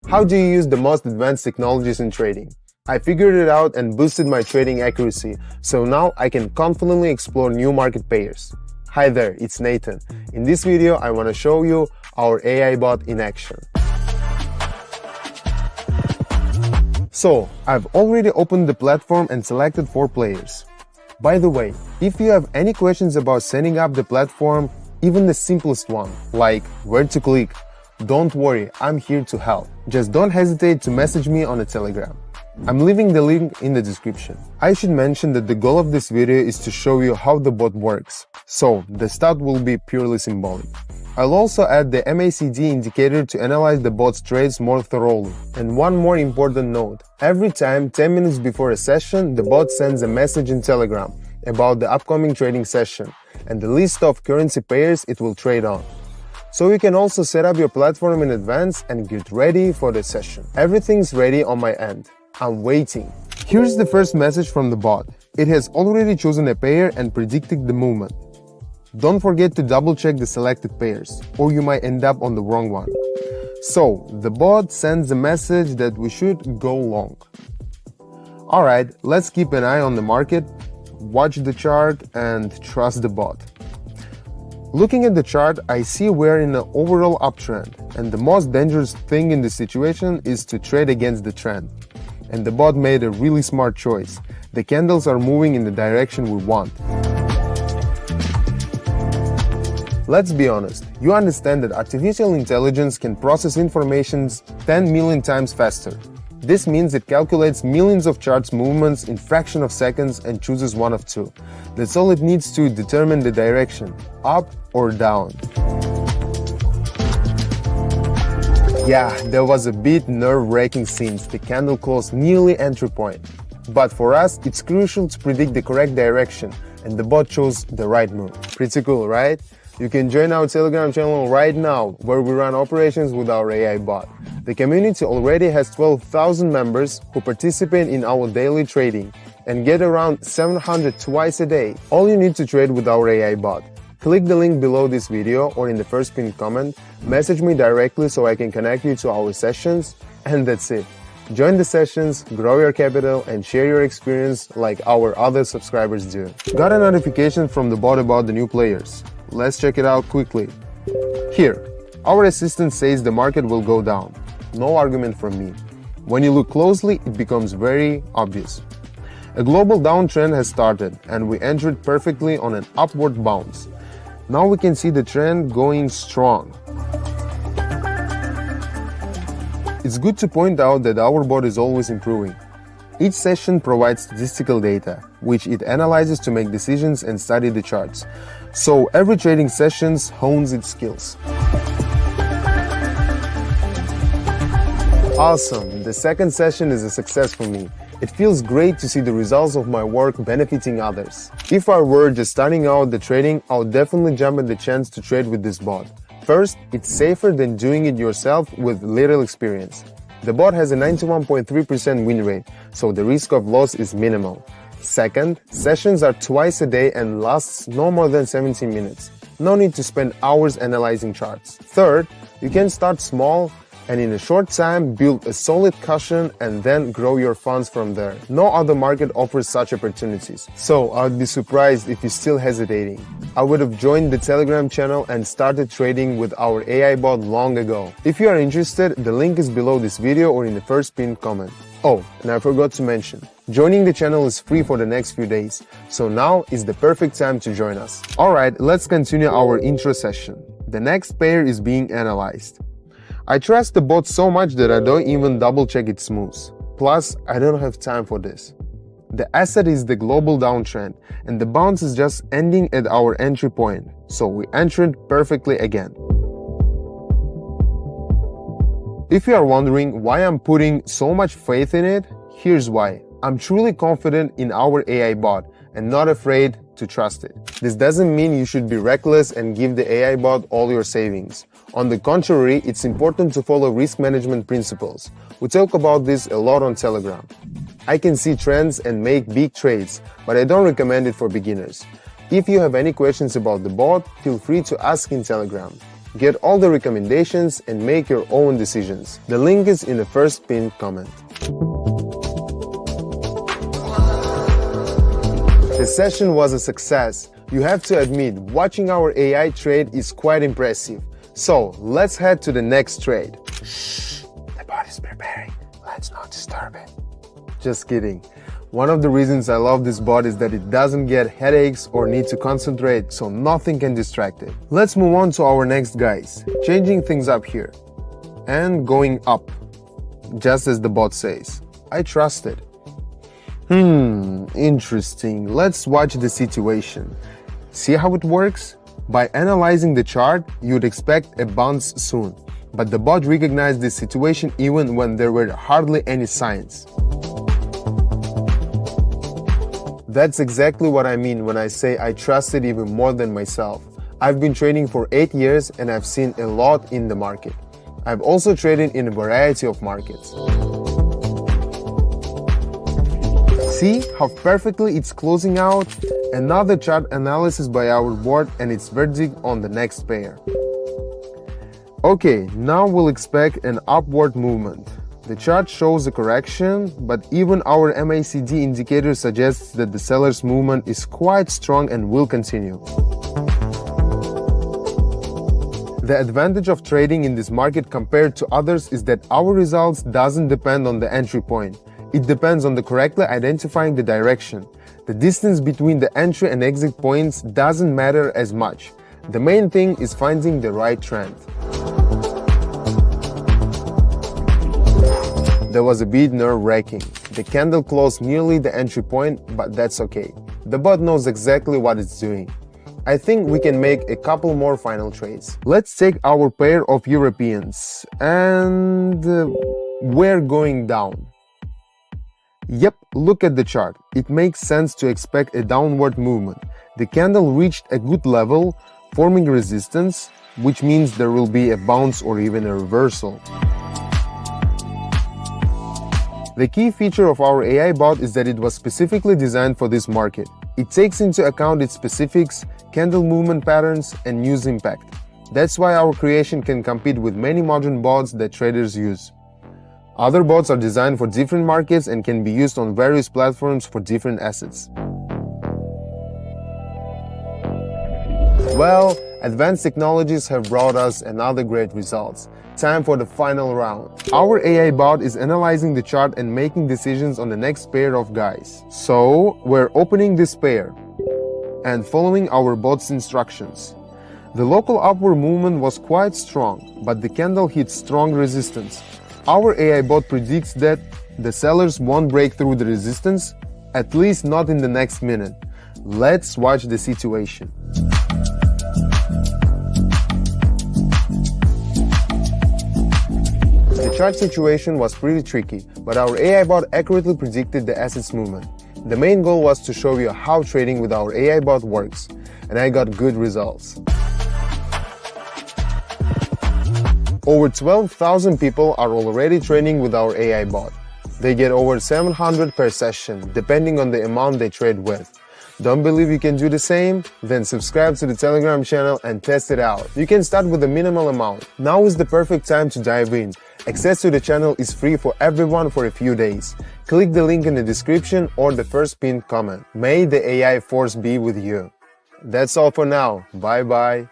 How do you use the most advanced technologies in trading? I figured it out and boosted my trading accuracy, so now I can confidently explore new market pairs. Hi there, it's Nathan. In this video, I want to show you our AI bot in action. So, I've already opened the platform and selected 4 players. By the way, if you have any questions about setting up the platform, even the simplest one, like where to click, don't worry, I'm here to help. Just don't hesitate to message me on a Telegram. I'm leaving the link in the description. I should mention that the goal of this video is to show you how the bot works, so the start will be purely symbolic. I'll also add the MACD indicator to analyze the bot's trades more thoroughly. And one more important note, every time 10 minutes before a session, the bot sends a message in Telegram about the upcoming trading session and the list of currency pairs it will trade on. So you can also set up your platform in advance and get ready for the session. Everything's ready on my end. I'm waiting. Here's the first message from the bot. It has already chosen a pair and predicted the movement. Don't forget to double check the selected pairs, or you might end up on the wrong one. So, the bot sends a message that we should go long. Alright, let's keep an eye on the market, watch the chart and trust the bot. Looking at the chart, I see we're in an overall uptrend, and the most dangerous thing in this situation is to trade against the trend. And the bot made a really smart choice. The candles are moving in the direction we want. Let's be honest, you understand that artificial intelligence can process information 10 million times faster. This means it calculates millions of charts movements in fraction of seconds and chooses one of 2. That's all it needs to determine the direction, up or down. Yeah, there was a bit nerve-wracking since the candle closed nearly entry point. But for us, it's crucial to predict the correct direction, and the bot chose the right move. Pretty cool, right? You can join our Telegram channel right now, where we run operations with our AI bot. The community already has 12,000 members who participate in our daily trading and get around 700 twice a day. All you need to trade with our AI bot. Click the link below this video or in the first pinned comment, message me directly so I can connect you to our sessions, and that's it. Join the sessions, grow your capital, and share your experience like our other subscribers do. Got a notification from the bot about the new players. Let's check it out quickly. Here, our assistant says the market will go down. No argument from me. When you look closely, it becomes very obvious. A global downtrend has started, and we entered perfectly on an upward bounce. Now we can see the trend going strong. It's good to point out that our bot is always improving. Each session provides statistical data, which it analyzes to make decisions and study the charts. So every trading session hones its skills. Awesome! The second session is a success for me. It feels great to see the results of my work benefiting others. If I were just starting out the trading, I would definitely jump at the chance to trade with this bot. First, it's safer than doing it yourself with little experience. The bot has a 91.3% win rate, so the risk of loss is minimal. Second, sessions are twice a day and lasts no more than 17 minutes. No need to spend hours analyzing charts. Third, you can start small and in a short time build a solid cushion and then grow your funds from there. No other market offers such opportunities. So I'd be surprised if you're still hesitating. I would have joined the Telegram channel and started trading with our AI bot long ago. If you are interested, the link is below this video or in the first pinned comment. Oh, and I forgot to mention, joining the channel is free for the next few days, so now is the perfect time to join us. Alright, let's continue our intro session. The next pair is being analyzed. I trust the bot so much that I don't even double check its moves. Plus, I don't have time for this. The asset is the global downtrend, and the bounce is just ending at our entry point, so we entered perfectly again. If you are wondering why I'm putting so much faith in it, here's why. I'm truly confident in our AI bot and not afraid to trust it. This doesn't mean you should be reckless and give the AI bot all your savings. On the contrary, it's important to follow risk management principles. We talk about this a lot on Telegram. I can see trends and make big trades, but I don't recommend it for beginners. If you have any questions about the bot, feel free to ask in Telegram. get all the recommendations, and make your own decisions. The link is in the first pinned comment. The session was a success. You have to admit, watching our AI trade is quite impressive. So, let's head to the next trade. Shh, the bot is preparing. Let's not disturb it. Just kidding. One of the reasons I love this bot is that it doesn't get headaches or need to concentrate, so nothing can distract it. Let's move on to our next guys. Changing things up here. And going up. Just as the bot says. I trust it. Interesting. Let's watch the situation. See how it works? By analyzing the chart, you'd expect a bounce soon. But the bot recognized this situation even when there were hardly any signs. That's exactly what I mean when I say I trust it even more than myself. I've been trading for 8 years and I've seen a lot in the market. I've also traded in a variety of markets. See how perfectly it's closing out? Another chart analysis by our board and its verdict on the next pair. Okay, now we'll expect an upward movement. The chart shows a correction, but even our MACD indicator suggests that the seller's movement is quite strong and will continue. The advantage of trading in this market compared to others is that our results doesn't depend on the entry point. It depends on the correctly identifying the direction. The distance between the entry and exit points doesn't matter as much. The main thing is finding the right trend. That was a bit nerve-wracking. The candle closed nearly the entry point, but that's okay. The bot knows exactly what it's doing. I think we can make a couple more final trades. Let's take our pair of Europeans. And we're going down. Yep, look at the chart. It makes sense to expect a downward movement. The candle reached a good level, forming resistance, which means there will be a bounce or even a reversal. The key feature of our AI bot is that it was specifically designed for this market. It takes into account its specifics, candle movement patterns, and news impact. That's why our creation can compete with many modern bots that traders use. Other bots are designed for different markets and can be used on various platforms for different assets. Well, advanced technologies have brought us another great results. Time for the final round. Our AI bot is analyzing the chart and making decisions on the next pair of guys. So, we're opening this pair and following our bot's instructions. The local upward movement was quite strong, but the candle hit strong resistance. Our AI bot predicts that the sellers won't break through the resistance, at least not in the next minute. Let's watch the situation. The chart situation was pretty tricky, but our AI bot accurately predicted the asset's movement. The main goal was to show you how trading with our AI bot works, and I got good results. Over 12,000 people are already trading with our AI bot. They get over 700 per session, depending on the amount they trade with. Don't believe you can do the same? Then subscribe to the Telegram channel and test it out. You can start with a minimal amount. Now is the perfect time to dive in. Access to the channel is free for everyone for a few days. Click the link in the description or the first pinned comment. May the AI force be with you. That's all for now. Bye bye.